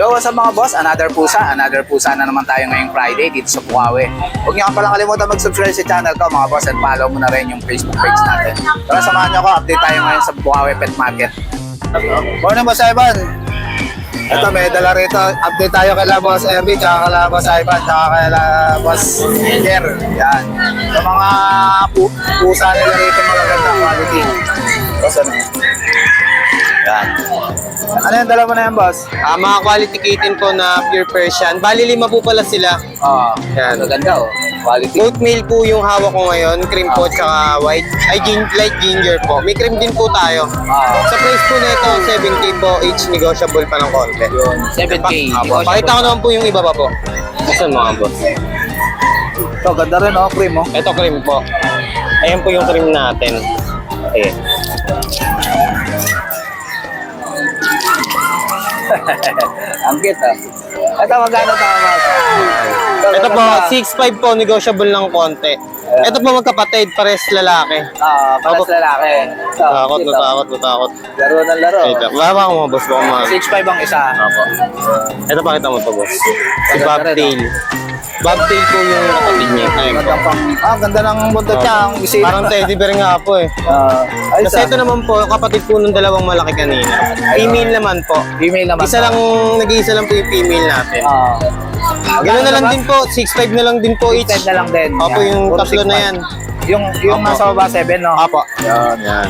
Yo, what's up mga boss? Another pusa na naman tayo ngayong Friday dito sa Bukawi. Huwag niyo palang kalimutan mag-subscribe sa channel ko mga boss and follow mo na rin yung Facebook page natin. Tara, samahan niyo ako, update tayo ngayon sa Bukawi Pet Market. Morning boss Ivan. Ito, may dala rito. Update tayo kay Boss Erby, tsaka kay Boss Ivan, tsaka kay Boss Jer. Yan. Sa mga pusa nila rito, magagandang quality. Boss, ano? Yan. Ano yung dala mo na yan, boss? Mga quality kitten po na pure Persian. Bali, 5 po pala sila. Yan. Maganda, oh. Quality. Goat male po yung hawak ko ngayon. Cream po tsaka white. Ay, light ginger po. May cream din po tayo. Sa price po nito, 7K po. Each negotiable pa ng konti. Yun, 7K. Pakita ko naman po yung iba pa po. Saan mga boss? Ito, ganda rin, oh. Cream, oh. Ito cream po. Ayan po yung cream natin. Okay. Ang cute, ah. Ito, magkano tama? Ito po, 6'5 po, negotiable ng konti. Ito po magkapatid, pares lalaki. Pares lalaki. Takot. Laro ng laro. Ito, baba ko mga boss ko mga. 6'5 ang isa. Ito pakita mo to boss. Si Ganda rin, Bobtail. Bobtail po yung kapatid niya. Ayun po. Ganda ng buntot niya. Ang isip. Parang teddy bear nga po eh. Kasi ito naman po, kapatid po nung dalawang malaki kanina. Female naman po. Female naman. Nag-iisa lang po yung female natin. Gano'n na lang din po, 6'5 na lang din po each. 6'5 na lang din. Opo, yung tatlo na yan. Yung nasa baba, 7, no? Opo. Yan.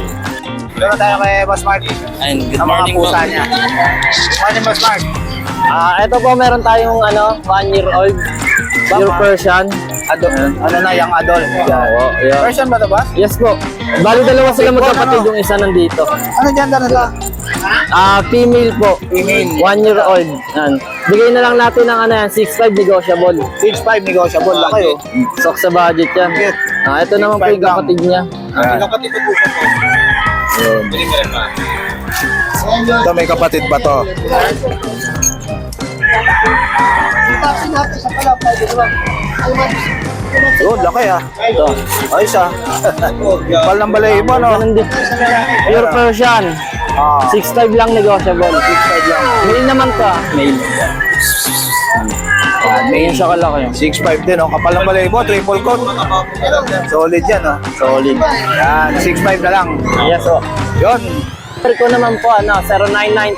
Dito tayo kay Boss Mark. Ayun, good Ang mga morning po. pusa niya. Good morning, Boss Mark. Ito po meron tayong 1-year-old pure Persian. Ano na, young adult. Yeah. Version ba ito, Boss? Yes po. Bali dalawa sila magkapatid, yung isa nandito. Ano gender nila? Female po. Female. 1-year-old. Yan. Bigay na lang natin ng 6'5 negotiable. 6'5 negotiable. Laki, oh. Sok sa budget yan. Ito naman po yung kapatid niya. Kapatid po siya po. Ito, may kapatid ba to? Yun, laki, ah. Ito. Ayos, ah. Pal ng balay mo, no? Ganun din. Pure Persian. 6'5 lang negotiable. 6'5 lang. Male naman to. Male. Ganyan siya kalaki. 6'5 din, oh. Kapal ng balay mo, triple coat. Solid yan, oh. Solid. Yan, 6'5 na lang. Yes po. Yun. Number ko naman po,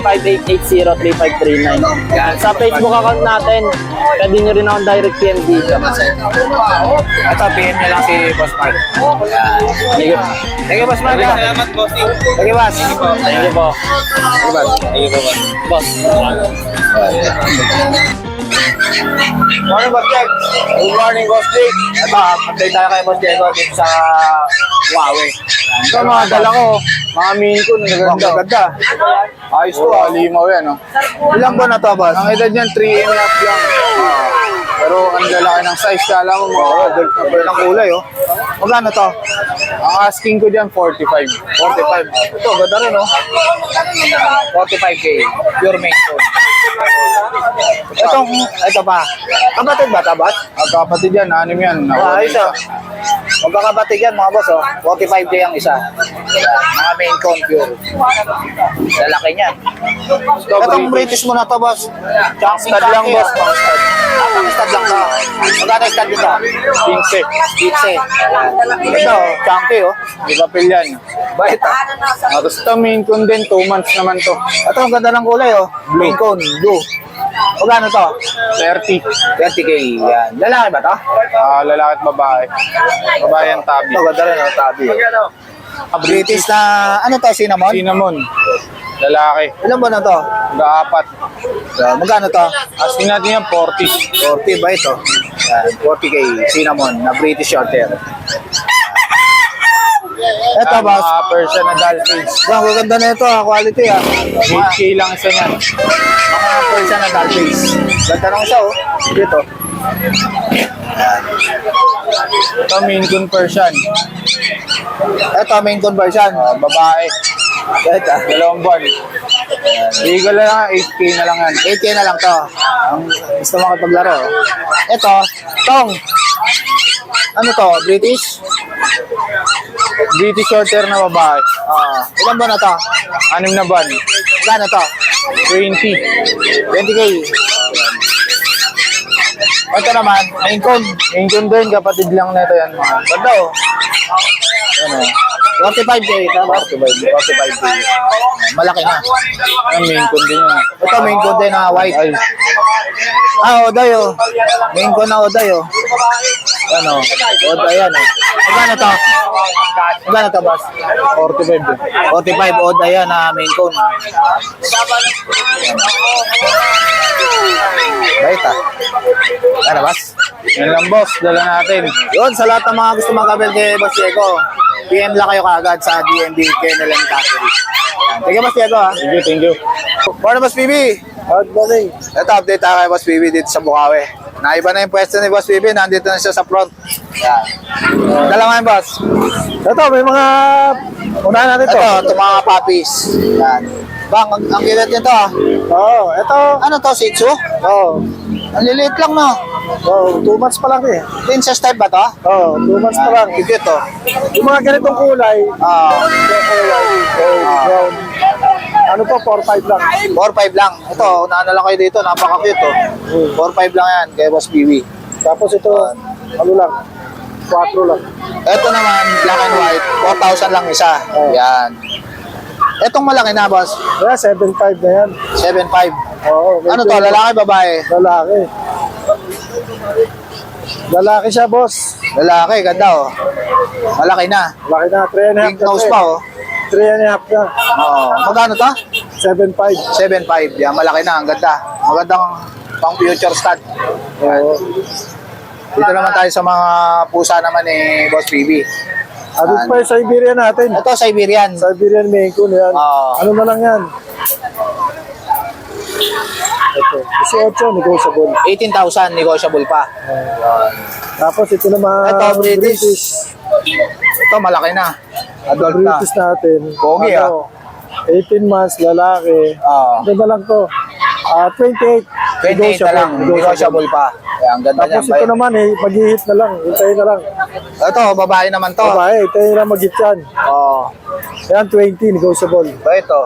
0995-880-3539. Yan. Sa Facebook account natin, pwede nyo rin akong direct PM dito. Ito, PM niya lang si Boss Mark. Yan. Thank you, Boss Mark. Salamat boss. Thank you, Boss. Thank you po. Thank you, Boss. Boss. Morning, Boss Jake. Good morning, Boss Jake. Ito, update tayo kay Boss Jake dito sa Huawei. Ito, mga dala ko. Mga Maine Coon, nagaganda. Ayos to, limaw yan, oh. Ilang ba na to, Boss? Ang edad niyan, 3.5 lang. Pero ang lalaki ng size, kala mo mga adult na pala ng kulay, oh. Magkano to? Ang asking ko dyan, 45. 45. Ito, ganda rin, oh. 45K. Pure Maine Coon. Ito pa. Kapatid ba, Boss? Kapatid yan, 6 yan. Ayos, oh. Magkakapatid yan, mga boss, oh. 45K ang isa. Mga Maine Coon pure. Lalaki niyan. Itong British mo na to, boss. Stud lang, boss. Pang stud lang to. Magkano stud dito? 15. Ito, chunky, oh. Di ba pilyan? Bait, ah. Tapos ito, Maine Coon din. 2 months naman to. Ito, ang ganda ng kulay, oh. Maine Coon, blue. Magkano to? 30K. Yan. Lalaki ba to? Lalaki at babae. Babae ang tabi. Ito, ganda rin, oh. Tabi. British na, ano to, cinnamon? Cinnamon. Lalaki. Ilan ba na to? Gaapat. Magkano to? Asking natin yan, 40. 40 ba ito? Yan, 40K, cinnamon, na British Shorthair. Ito, boss. Mga Persian na Dalphins. Ang gaganda na ito, quality, ah. 8K lang isa niyan. Mga Persian na Dalphins. Ganda nung isa, oh. Dito. Ito, Maine Coon Persian. Ito, main conversion. Babae. Ito, 2 buwan. Legal na lang, 8K na lang yan. 8K na lang to. Ang gusto makipaglaro. Ito, tong. Ano to, British? British Shorthair na babae. Ilan ba na to? 6 na buwan. Gano to? 20. 20K. Ito naman, main con. Main Coon din, kapatid lang nito yan mga. Ganda oh. Ano? 45K. Tama? 45K. Malaki na. Ang main Coon din yan. Ito main con din na white. Ay, Oday oh. Main con na Oday oh. Ano? Oday yan oh. Magkano to? Magkano to, boss? 45 din. 45 Oday yan na main con. Bait ah. Ano, boss? Yan lang boss, dala natin. Yun, sa lahat ng mga gusto magkabel kay Boss Diego, PM lang kayo kaagad sa DMB Kennel and Cattery. Thank you, Boss Diego ha. Thank you. Morning, Boss PB. Good morning. Ito, update tayo kay Boss PB dito sa Bukawi. Naiba na yung pwesto ni Boss PB, nandito na siya sa front. Yan. Dalawa yung boss. Ito, may mga... Unahan natin to. Ito mga puppies. Yan. Bang, ang kilit nito ah. Oo, ito. Ano to, Shih Tzu? Oo. Ang liliit lang no. Oo, 2 months pa lang eh. Princess type ba to? Oo, 2 months pa lang. Cute to. Yung mga ganitong kulay, brown. Ano to, 4-5 lang. 4-5 lang. Ito, unahan na lang kayo dito. Napaka-cute to. 4-5 lang yan kay Boss PB. Tapos ito, ano lang, 4 lang. Ito naman, black and white. 4,000 lang isa. Yan. Etong malaki na, boss. Kaya 7.5 na yan. 7.5. Oo. Ano to, lalaki, babae? Lalaki. Lalaki siya, boss. Lalaki, ganda oh. Malaki na. Laki na, 3.5 Pink nose pa oh. 3.5 na. Oo. Magkano to? 7.5. 7.5. Yan, malaki na. Ang ganda. Magandang pang future stud. Oo. Dito naman tayo sa mga pusa naman ni Boss PB. Ano pa yung Siberian natin? Ito, Siberian. Siberian Maine Coon yan. Oo. Ano na lang yan? Ito, 18, negotiable. 18,000, negotiable pa. Tapos ito naman, Ito, British. Ito, malaki na. Adult na. British natin. Pogi, 18 months, lalaki. Oo. Ito na lang to. 28. 28 na lang, negotiable pa. Yan, ang ganda niyan. Tapos ito naman mag-hit na lang. Hintayin na lang. Ito, babae naman to. Babae, hintayin na mag-hit yan. Oo. Yan, 20, negotiable. Ito,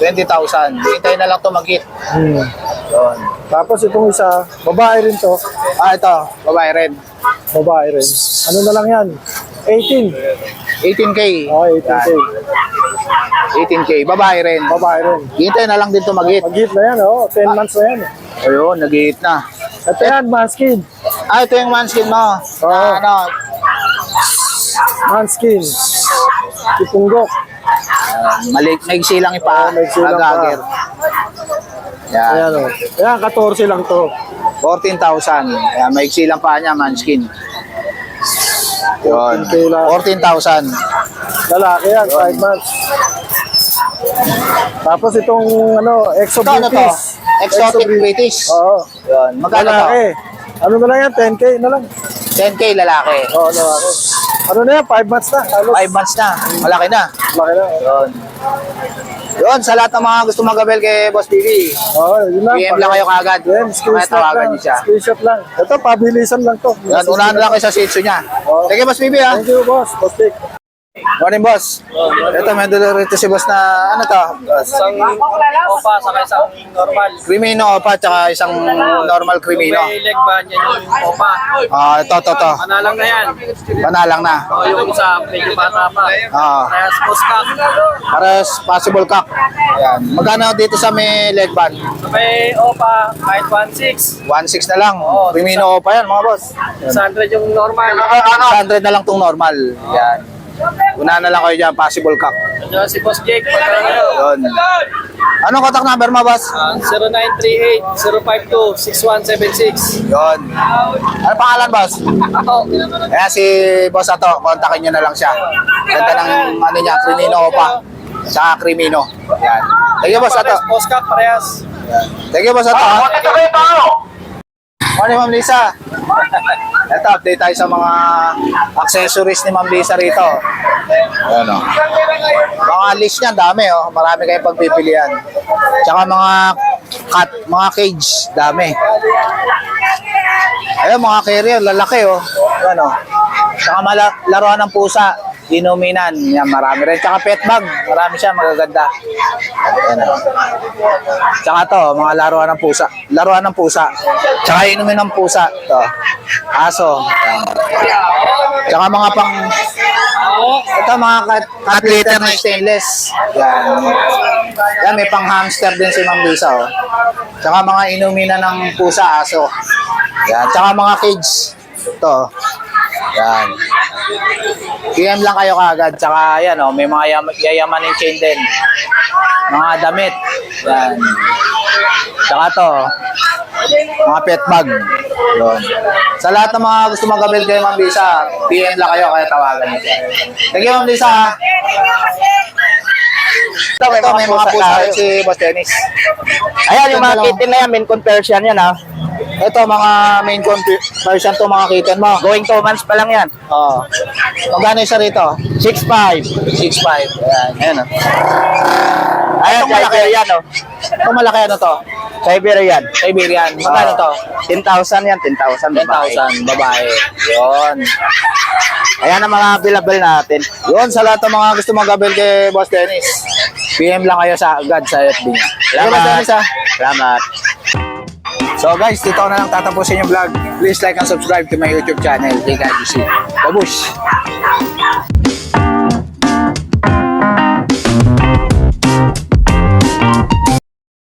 20,000. Hintayin na lang to mag-hit. Yun. Tapos itong isa, babae rin to. Ito, babae red. Babae rin. Ano na lang yan? 18. 18K. Oh, 18K. 18K, babae rin. Babae rin. Hintayin na lang din to mag-hit. Mag-hit na yan, 10 months na yan. Ayun, nag-hit na. Ito yan, manskin. Ito yung manskin mo. Oo. Ano, Manskin. Ipunggok. maigsi lang ipa. maigsi lang pa. Agager. Yan. Ayan o. Ayan, 14 lang to. 14,000. Yan, maigsi lang pa niya, manskin. Yun. 14K lang. 14,000. Lalaki yan, 5 months. Tapos itong Exo Ito, ano to? British. Exotic British. Oo. Yun. Magkano to? Lalaki. Ano na lang yan, 10K na lang. 10K lalaki. Oo, lalaki. Ano na yan, 5 months na. Halos. 5 months na. Malaki na. Laki na. Yun. Yun, sa lahat ng mga gusto magabel kay Boss PB. Oo, yun lang. PM lang kayo kaagad. Yan, screenshot Tawagan lang. niyo siya. Screenshot lang. Ito, pabilisan lang to. Yan, unahan na lang kayo sa Shih Tzu niya. Oo. Sige, Boss PB ha. Thank you, boss. Boss Dick. Morning, boss. Ito, may dala rito si boss na, ano to? Isang opa saka isang normal. Crimino opa, tsaka isang normal Crimino. May leg ba yan yung opa? Ito. Manalang na yan. Panalang na. O yung isa, medyo bata pa. Kaya post ka. Pares possible cock. Ayan. Magkano dito sa may leg band? May opa, kahit 1.6. 1.6 na lang. Oo, Crimino opa yan, mga boss. 600 yung normal. 100 na lang tong normal. Yan. Una na lang kayo dyan, possible cock. Ano si Boss Jake? Pagka Yun. Anong contact number mo, boss? 0938-052-6176. Yun. Ano pangalan, boss? Ako. Ayan, si boss Ato. Kontakin nyo na lang siya. Ganda ng ano niya, Crimino opa. Tsaka Crimino. Yan. Thank you, boss Ato. Post ka, parehas. Thank you, boss Ato. Morning, Ma'am Lisa. Ito, update tayo sa mga accessories ni Ma'am Lisa rito. Ayan o. Mga list niya, dami o. Marami kayong pagpipilian. Tsaka mga cat, mga cage, dami. Ayun, mga carrier, lalaki o. Ayan o. Tsaka laruan ng pusa. inuminan. Yan, marami rin. Tsaka pet bag. Marami siya, magaganda. Ayan. Tsaka to, mga laruan ng pusa. Laruan ng pusa. Tsaka inumin ng pusa. To. Aso. Ayan. Tsaka mga pang... Ito, mga cat litter na stainless. Yan. Yan, may pang hamster din si Ma'am Lisa, oh. Tsaka mga inuminan ng pusa, aso. Yan. Tsaka mga cage. Ito. Yan. PM lang kayo kaagad. Tsaka yan, oh, may mga yayamaning chain din. Mga damit. Yan. Tsaka to, mga pet bag. Yun. Sa lahat ng mga gusto mag-avail kayo, Ma'am Lisa, PM lang kayo, kaya tawagan niyo siya. Thank you, Ma'am Lisa. Ito, may mga pusa rin si Boss Dennis. Ayan, yung mga kitten na yan, main conversion yan ha. Ito, mga main version to, mga kitten mo. Going 2 months pa lang yan. Oh. Magkano isa rito? 6.5. 6.5. Ayan. Ayan o. Ayan, Itong malaki. Siberian o. Itong malaki ano to? Siberian. Siberian. Magkano to? 10,000 yan, 10,000. 10,000. Babae. Yun. Ayan ang mga available natin. Yun, sa lahat ng mga gusto mag-avail kay Boss Dennis, PM lang kayo sa agad sa FB niya. Boss Dennis, ha? Salamat. So guys, dito ko na lang tatapusin yung vlog. Please like and subscribe to my YouTube channel, KKGC. Babush!